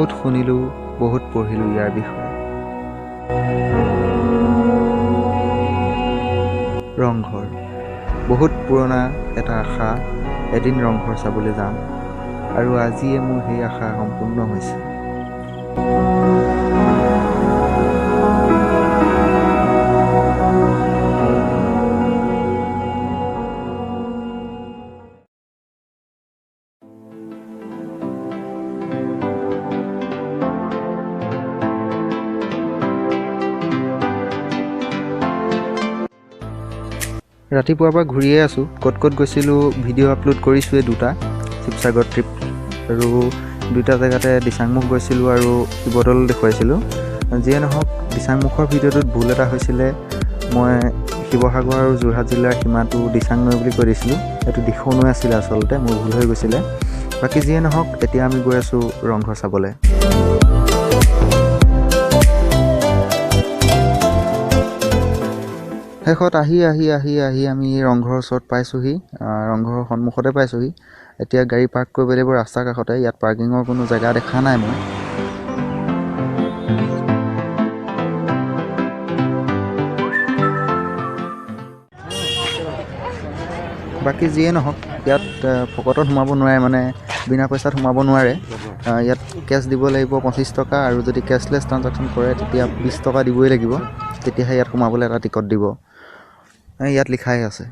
বহুত শুনিলোঁ, বহুত পঢ়িলোঁ ইয়াৰ বিষয়ে। ৰংঘৰ বহুত পুৰণা এটা আশা, এদিন ৰংঘৰ চাবলৈ যাম, আৰু আজিয়ে মোৰ সেই আশা সম্পূৰ্ণ হৈছে। ৰাতিপুৱাৰ পৰা ঘূৰিয়ে আছোঁ, ক'ত ক'ত গৈছিলোঁ ভিডিঅ' আপলোড কৰিছোঁৱে দুটা, শিৱসাগৰ ট্ৰিপ, আৰু দুটা জেগাতে দিচাংমুখ গৈছিলোঁ আৰু শিৱদৌল দেখুৱাইছিলোঁ। যিয়ে নহওক দিচাংমুখৰ ভিডিঅ'টোত ভুল এটা হৈছিলে, মই শিৱসাগৰ আৰু যোৰহাট জিলাৰ সীমাটো দিচাং নৈ বুলি কৈ দিছিলোঁ, সেইটো দিখৌ নৈ আছিলে আচলতে, মোৰ ভুল হৈ গৈছিলে। বাকী যিয়ে নহওক এতিয়া আমি গৈ আছোঁ ৰংঘৰ চাবলৈ। শেষত আহি আমি ৰংঘৰৰ ওচৰত পাইছোঁহি, ৰংঘৰৰ সন্মুখতে পাইছোঁহি। এতিয়া গাড়ী পাৰ্ক কৰিব লাগিব ৰাস্তাৰ কাষতে, ইয়াত পাৰ্কিঙৰ কোনো জেগা দেখা নাই মই। বাকী যিয়ে নহওক ইয়াত ফকটত সোমাব নোৱাৰে, মানে বিনা পইচাত সোমাব নোৱাৰে। ইয়াত কেছ দিব লাগিব 25 টকা, আৰু যদি কেছলেছ ট্ৰাঞ্জেকশ্যন কৰে তেতিয়া 20 টকা দিবই লাগিব, তেতিয়াহে ইয়াত সোমাবলৈ এটা টিকট দিব। ইয়াত লিখাই আছে।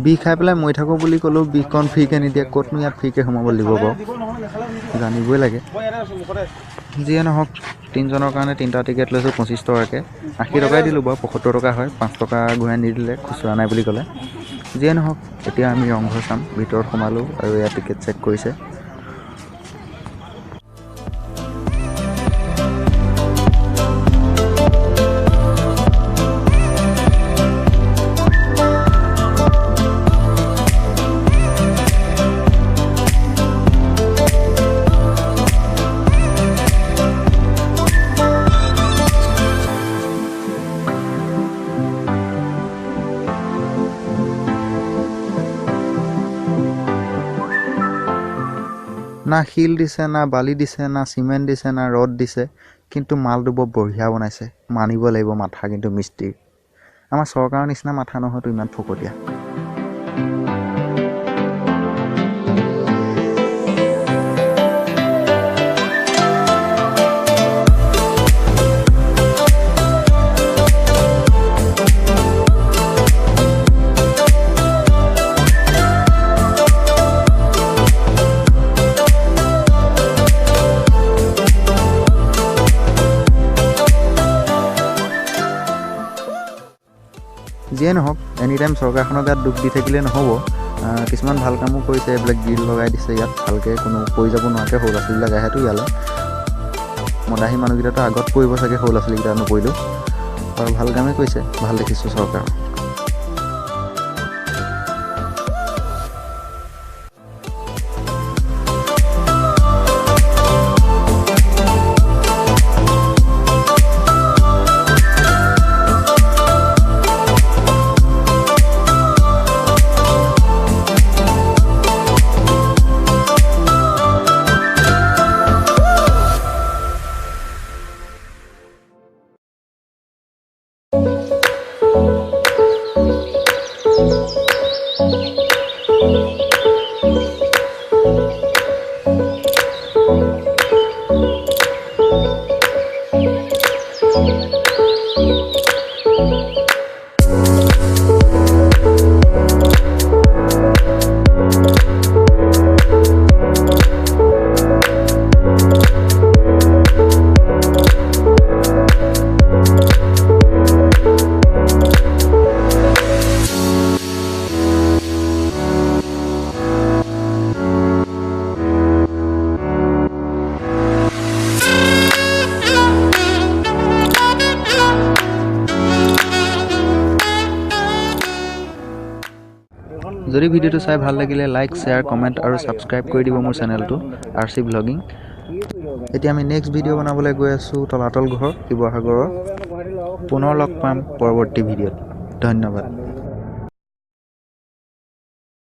বিষ খাই পেলাই মৰি থাকোঁ বুলি ক'লেও বিষকণ ফ্ৰীকৈ নিদিয়ে, ক'তনো ইয়াত ফ্ৰীকৈ সোমাবলৈ দিব বাৰু, জানিবই লাগে। যিয়ে নহওক 3জনৰ কাৰণে 3টা টিকেট লৈছোঁ 25 টকাকৈ, 80 টকাই দিলোঁ বাৰু, 75 টকা হয়, 5 টকা ঘূৰাই নিদিলে, খুচুৰা নাই বুলি ক'লে। যিয়ে নহওক এতিয়া আমি ৰংঘৰ চাম, ভিতৰত সোমালোঁ আৰু ইয়াত টিকেট চেক কৰিছে। না শিল দিছে, না বালি দিছে, না চিমেণ্ট দিছে, না ৰড দিছে, কিন্তু মালটো বৰ বঢ়িয়া বনাইছে, মানিব লাগিব মাথা কিন্তু মিস্ত্ৰীৰ। আমাৰ চৰকাৰৰ নিচিনা মাথা নহয়তো ইমান ফকটীয়া। যিয়ে নহওক এনি টাইম চৰকাৰখনৰ গাত দুখ দি থাকিলে নহ'ব, কিছুমান ভাল কামো কৰিছে, এইবিলাক গ্ৰিল লগাই দিছে ইয়াত, ভালকৈ কোনো পৰি যাব নোৱাৰাকৈ সৰু ল'ৰা ছোৱালীবিলাক আহেতো ইয়ালৈ। মদাহী মানুহকেইটাতো আগত পৰিব চাগে, সৰু ল'ৰা ছোৱালীকেইটা নপৰিলেও, আৰু ভাল কামেই কৰিছে, ভাল দেখিছোঁ চৰকাৰ। যদি ভিডিঅ'টো চাই ভাল লাগিলে লাইক, শ্বেয়াৰ, কমেণ্ট আৰু ছাবস্ক্ৰাইব কৰি দিব মোৰ চেনেলটো RC ব্লগিং। এতিয়া আমি নেক্সট ভিডিঅ' বনাবলৈ গৈ আছোঁ তলাতল ঘৰ শিৱসাগৰৰ। পুনৰ লগ পাম পৰৱৰ্তী ভিডিঅ'ত। ধন্যবাদ।